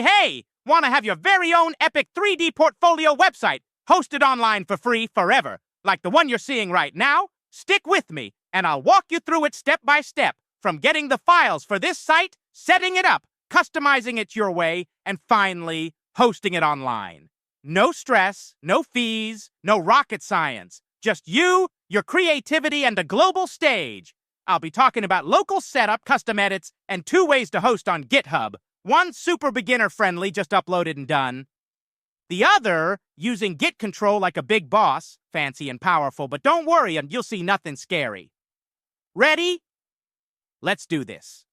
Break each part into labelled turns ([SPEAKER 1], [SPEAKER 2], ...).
[SPEAKER 1] Hey! Want to have your very own epic 3D portfolio website hosted online for free forever, like the one you're seeing right now? Stick with me, and I'll walk you through it step by step, from getting the files for this site, setting it up, customizing it your way, and finally, hosting it online. No stress, no fees, no rocket science. Just you, your creativity, and a global stage. I'll be talking about local setup, custom edits, and 2 ways to host on GitHub. One super beginner-friendly, just uploaded and done. The other, using Git control like a big boss, fancy and powerful, but don't worry, and you'll see nothing scary. Ready? Let's do this.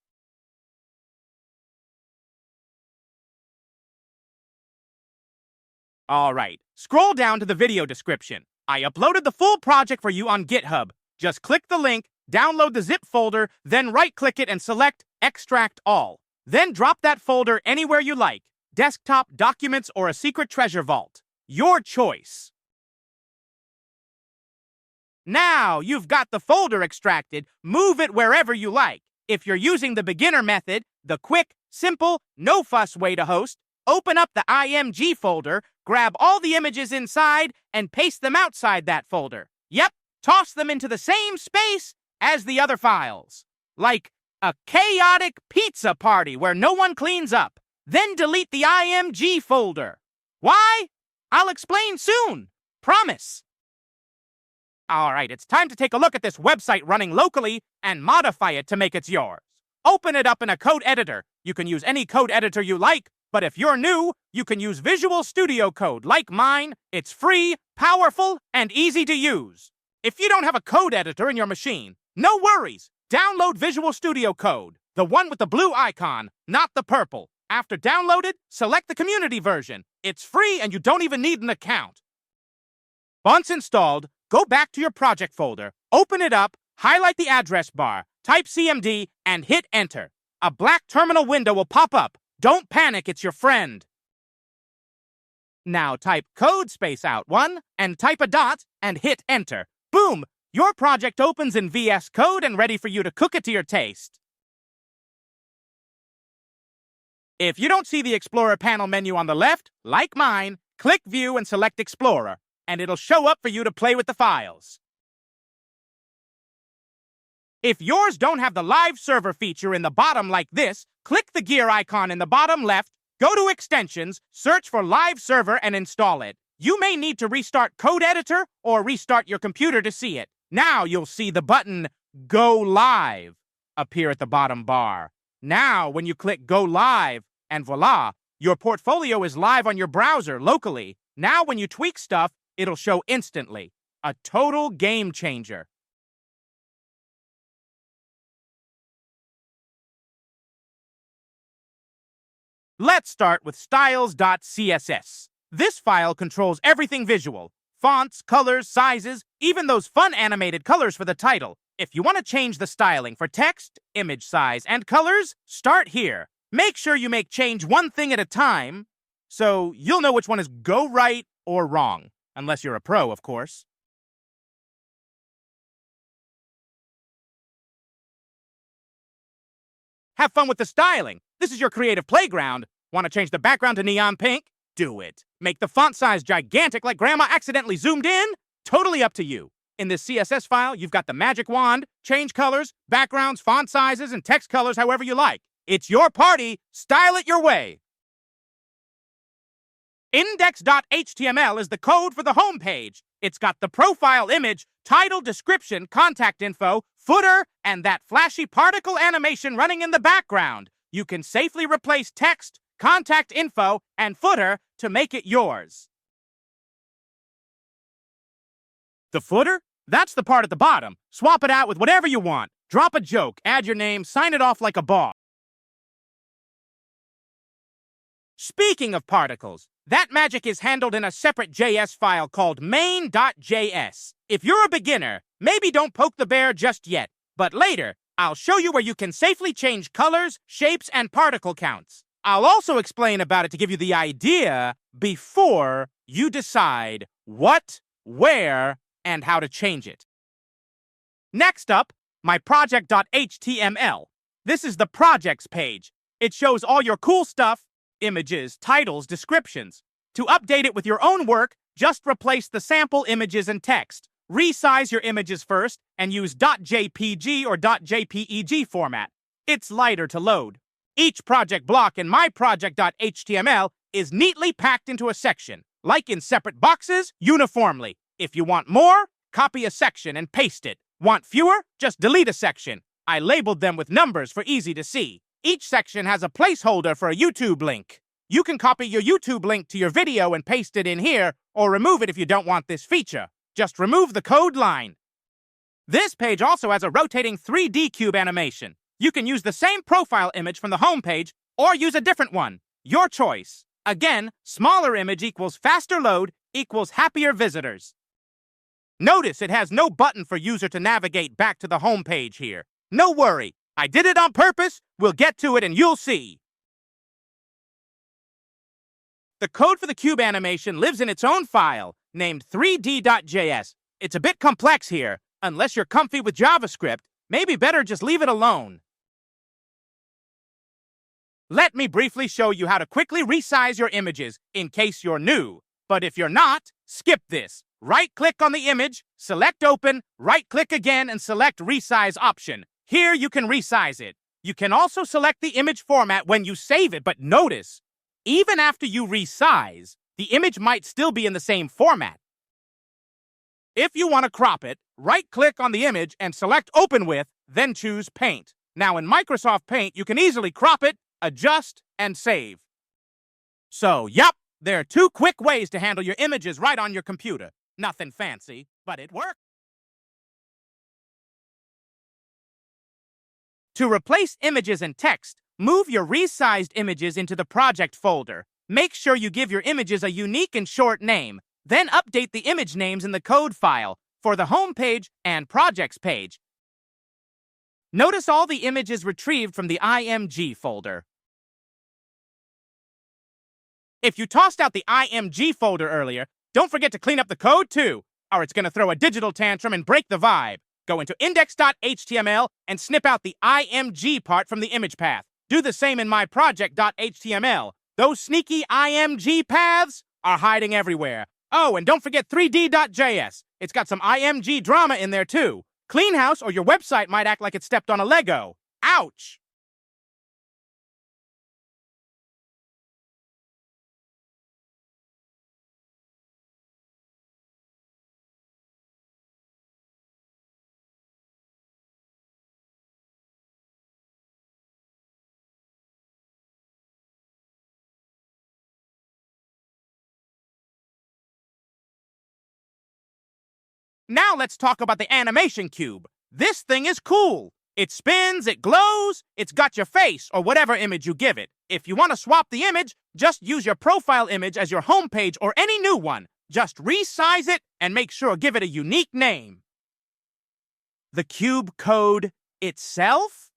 [SPEAKER 1] All right, scroll down to the video description. I uploaded the full project for you on GitHub. Just click the link, download the zip folder, then right-click it and select Extract All. Then drop that folder anywhere you like, desktop, documents, or a secret treasure vault. Your choice. Now you've got the folder extracted, move it wherever you like. If you're using the beginner method, the quick, simple, no-fuss way to host, open up the IMG folder, grab all the images inside, and paste them outside that folder. Yep, toss them into the same space as the other files. Like a chaotic pizza party where no one cleans up. Then delete the IMG folder. Why? I'll explain soon. Promise. All right, it's time to take a look at this website running locally and modify it to make it yours. Open it up in a code editor. You can use any code editor you like, but if you're new, you can use Visual Studio Code like mine. It's free, powerful, and easy to use. If you don't have a code editor in your machine, no worries. Download Visual Studio Code, the one with the blue icon, not the purple. After downloaded, select the community version. It's free and you don't even need an account. Once installed, go back to your project folder, open it up, highlight the address bar, type CMD, and hit enter. A black terminal window will pop up. Don't panic, it's your friend. Now type code space out 1 and type a dot and hit enter. Boom! Your project opens in VS Code and ready for you to cook it to your taste. If you don't see the Explorer panel menu on the left, like mine, click View and select Explorer, and it'll show up for you to play with the files. If yours don't have the live server feature in the bottom like this, click the gear icon in the bottom left, go to Extensions, search for Live Server, and install it. You may need to restart Code Editor or restart your computer to see it. Now you'll see the button Go Live appear at the bottom bar. Now, when you click Go Live, and voila, your portfolio is live on your browser locally. Now when you tweak stuff, it'll show instantly. A total game changer. Let's start with styles.css. This file controls everything visual. Fonts, colors, sizes, even those fun animated colors for the title. If you want to change the styling for text, image size, and colors, start here. Make sure you change one thing at a time, so you'll know which one is go right or wrong. Unless you're a pro, of course. Have fun with the styling. This is your creative playground. Want to change the background to neon pink? Do it. Make the font size gigantic like Grandma accidentally zoomed in? Totally up to you. In this CSS file, you've got the magic wand, change colors, backgrounds, font sizes, and text colors however you like. It's your party. Style it your way. Index.html is the code for the home page. It's got the profile image, title, description, contact info, footer, and that flashy particle animation running in the background. You can safely replace text, contact info, and footer to make it yours. The footer? That's the part at the bottom. Swap it out with whatever you want. Drop a joke, add your name, sign it off like a boss. Speaking of particles, that magic is handled in a separate JS file called main.js. If you're a beginner, maybe don't poke the bear just yet, but later, I'll show you where you can safely change colors, shapes, and particle counts. I'll also explain about it to give you the idea before you decide what, where, and how to change it. Next up, my project.html. This is the projects page. It shows all your cool stuff, images, titles, descriptions. To update it with your own work, just replace the sample images and text. Resize your images first and use .jpg or .jpeg format. It's lighter to load. Each project block in my project.html is neatly packed into a section, like in separate boxes, uniformly. If you want more, copy a section and paste it. Want fewer? Just delete a section. I labeled them with numbers for easy to see. Each section has a placeholder for a YouTube link. You can copy your YouTube link to your video and paste it in here, or remove it if you don't want this feature. Just remove the code line. This page also has a rotating 3D cube animation. You can use the same profile image from the home page, or use a different one. Your choice. Again, smaller image equals faster load equals happier visitors. Notice it has no button for user to navigate back to the home page here. No worry, I did it on purpose. We'll get to it and you'll see. The code for the cube animation lives in its own file, named 3d.js. It's a bit complex here. Unless you're comfy with JavaScript, maybe better just leave it alone. Let me briefly show you how to quickly resize your images, in case you're new. But if you're not, skip this. Right-click on the image, select Open, right-click again, and select Resize option. Here you can resize it. You can also select the image format when you save it, but notice, even after you resize, the image might still be in the same format. If you want to crop it, right-click on the image and select Open With, then choose Paint. Now in Microsoft Paint, you can easily crop it, adjust, and save. So, yup, there are 2 quick ways to handle your images right on your computer. Nothing fancy, but it works. To replace images and text, move your resized images into the project folder. Make sure you give your images a unique and short name. Then update the image names in the code file for the home page and projects page. Notice all the images retrieved from the IMG folder. If you tossed out the IMG folder earlier, don't forget to clean up the code too, or it's going to throw a digital tantrum and break the vibe. Go into index.html and snip out the IMG part from the image path. Do the same in my project.html. Those sneaky IMG paths are hiding everywhere. Oh, and don't forget 3d.js. It's got some IMG drama in there too. Clean house or your website might act like it stepped on a Lego. Ouch! Now let's talk about the animation cube. This thing is cool. It spins, it glows, it's got your face or whatever image you give it. If you want to swap the image, just use your profile image as your home page or any new one. Just resize it and make sure give it a unique name. The cube code itself?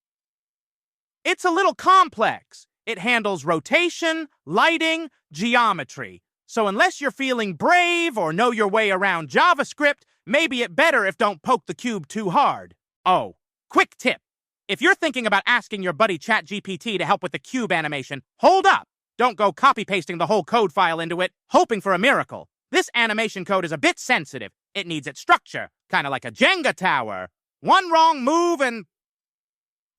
[SPEAKER 1] It's a little complex. It handles rotation, lighting, geometry. So unless you're feeling brave or know your way around JavaScript, maybe it better if don't poke the cube too hard. Oh, quick tip. If you're thinking about asking your buddy ChatGPT to help with the cube animation, hold up. Don't go copy-pasting the whole code file into it, hoping for a miracle. This animation code is a bit sensitive. It needs its structure, kind of like a Jenga tower. One wrong move and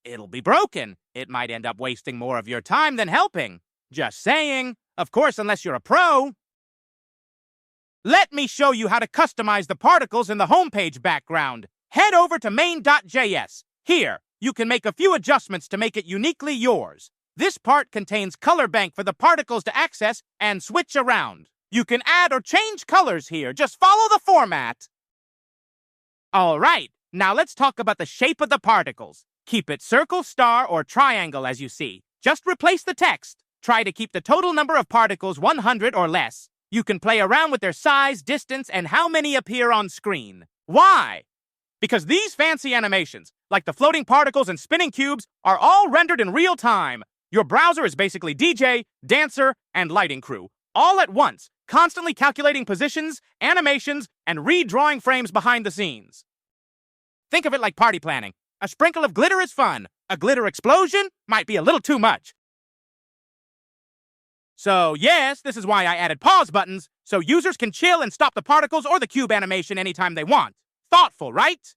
[SPEAKER 1] it'll be broken. It might end up wasting more of your time than helping. Just saying. Of course, unless you're a pro. Let me show you how to customize the particles in the homepage background. Head over to main.js. Here, you can make a few adjustments to make it uniquely yours. This part contains color bank for the particles to access and switch around. You can add or change colors here. Just follow the format. All right, now let's talk about the shape of the particles. Keep it circle, star, or triangle as you see. Just replace the text. Try to keep the total number of particles 100 or less. You can play around with their size, distance, and how many appear on screen. Why? Because these fancy animations, like the floating particles and spinning cubes, are all rendered in real time. Your browser is basically DJ, dancer, and lighting crew, all at once, constantly calculating positions, animations, and redrawing frames behind the scenes. Think of it like party planning. A sprinkle of glitter is fun. A glitter explosion might be a little too much. So yes, this is why I added pause buttons, so users can chill and stop the particles or the cube animation anytime they want. Thoughtful, right?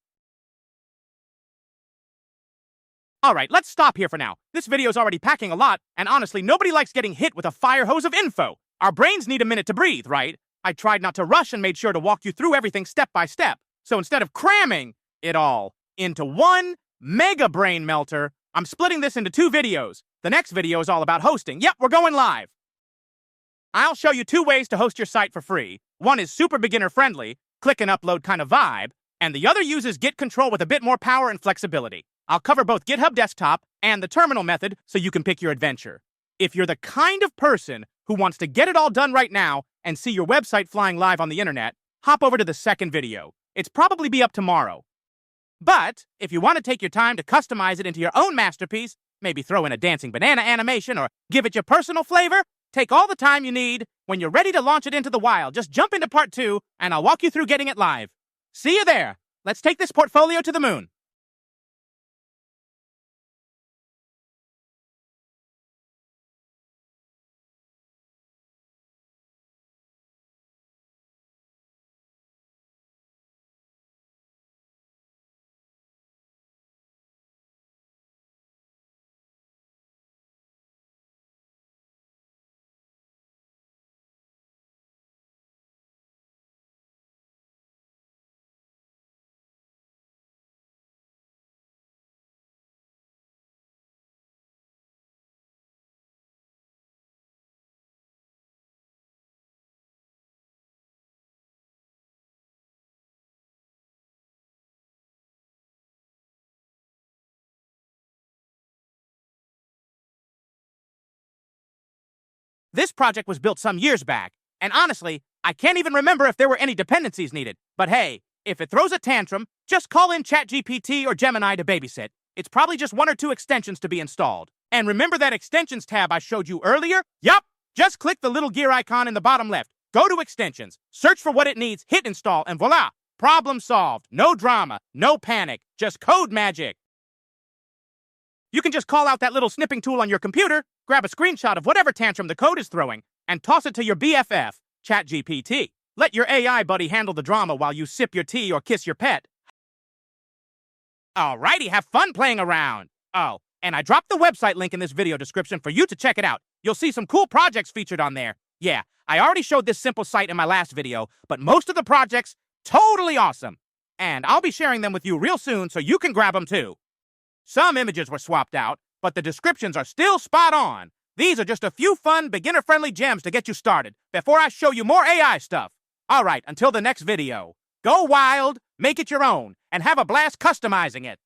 [SPEAKER 1] Alright, let's stop here for now. This video's already packing a lot, and honestly, nobody likes getting hit with a fire hose of info. Our brains need a minute to breathe, right? I tried not to rush and made sure to walk you through everything step by step. So instead of cramming it all into one mega brain melter, I'm splitting this into 2 videos. The next video is all about hosting. Yep, we're going live. I'll show you 2 ways to host your site for free. One is super beginner friendly, click and upload kind of vibe, and the other uses Git control with a bit more power and flexibility. I'll cover both GitHub Desktop and the terminal method so you can pick your adventure. If you're the kind of person who wants to get it all done right now and see your website flying live on the internet, hop over to the second video. It's probably be up tomorrow. But if you want to take your time to customize it into your own masterpiece, maybe throw in a dancing banana animation or give it your personal flavor, take all the time you need. When you're ready to launch it into the wild, just jump into part 2 and I'll walk you through getting it live. See you there. Let's take this portfolio to the moon. This project was built some years back, and honestly, I can't even remember if there were any dependencies needed. But hey, if it throws a tantrum, just call in ChatGPT or Gemini to babysit. It's probably just 1 or 2 extensions to be installed. And remember that extensions tab I showed you earlier? Yup! Just click the little gear icon in the bottom left. Go to extensions, search for what it needs, hit install, and voila! Problem solved. No drama, no panic, just code magic. You can just call out that little snipping tool on your computer, grab a screenshot of whatever tantrum the code is throwing, and toss it to your BFF, ChatGPT. Let your AI buddy handle the drama while you sip your tea or kiss your pet. Alrighty, have fun playing around. Oh, and I dropped the website link in this video description for you to check it out. You'll see some cool projects featured on there. Yeah, I already showed this simple site in my last video, but most of the projects, totally awesome. And I'll be sharing them with you real soon so you can grab them too. Some images were swapped out, but the descriptions are still spot on. These are just a few fun, beginner-friendly gems to get you started before I show you more AI stuff. Alright, until the next video, go wild, make it your own, and have a blast customizing it.